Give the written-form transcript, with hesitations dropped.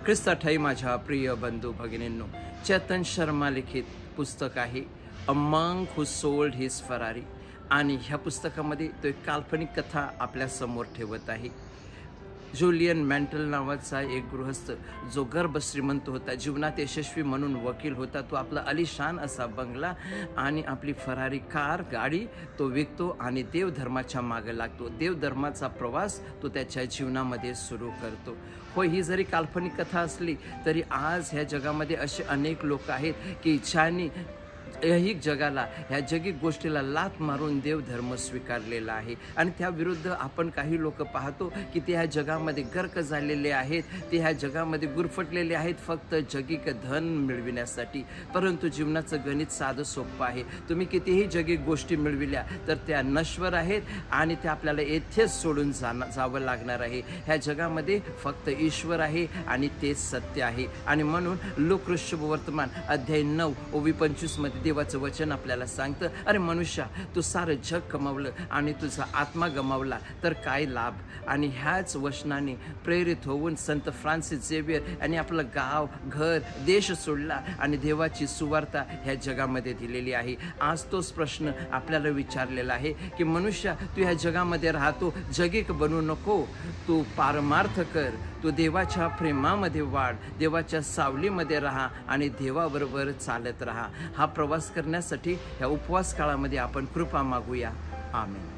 ख्रिस्ताठाई माझ्या प्रिय बंधू भगिनींनो, चेतन शर्मा लिखित पुस्तक आहे a monk who sold his Ferrari. आणि ह्या पुस्तकामध्ये तो एक काल्पनिक कथा आपल्या समोर ठेवत आहे. जुलियन मेंटल नावाचा एक गृहस्थ जो गर्भ श्रीमंत होता, जीवनात यशस्वी म्हणून वकील होता. तो आपला अलिशान असा बंगला आणि आपली फरारी कार गाडी तो विकतो आणि देवधर्माच्या मागे लागतो. देवधर्माचा प्रवास तो त्याच्या जीवनामध्ये सुरू करतो. होय, ही जरी काल्पनिक कथा असली तरी आज ह्या जगामध्ये असे अनेक लोक आहेत की ज्यांनी ऐहिक जगाला, ह्या जगिक गोष्टीला लाथ मारून देवधर्म स्वीकारलेला आहे. आणि त्याविरुद्ध आपण काही लोक पाहतो की ते ह्या जगामध्ये गर्क झालेले आहेत, ते ह्या जगामध्ये गुरफटलेले आहेत फक्त जगिक धन मिळविण्यासाठी. परंतु जीवनाचं गणित साधं सोपं आहे. तुम्ही कितीही जगिक गोष्टी मिळविल्या तर त्या नश्वर आहेत आणि त्या आपल्याला येथेच सोडून जावं लागणार आहे. ह्या जगामध्ये फक्त ईश्वर आहे आणि तेच सत्य आहे. आणि म्हणून लोकऋषभ वर्तमान अध्याय 9 ओवी 25 मध्ये देवाचं वचन आपल्याला सांगतं, अरे मनुष्या, तू सारं जग कमावलं आणि तुझा आत्मा गमावला तर काय लाभ. आणि ह्याच वचनाने प्रेरित होऊन संत फ्रान्सिस झेवियर यांनी आपलं गाव, घर, देश सोडला आणि देवाची सुवार्ता ह्या जगामध्ये दिलेली आहे. आज तोच प्रश्न आपल्याला विचारलेला आहे की मनुष्या, तू ह्या जगामध्ये राहतो, जगिक बनू नको, तू पारमार्थ कर, तू देवाच्या प्रेमामध्ये वाढ, देवाच्या सावलीमध्ये राहा आणि देवाबरोबर चालत राहा. हा प्रवास करण्यासाठी ह्या उपवास काळामध्ये आपण कृपा मागूया. आमेन.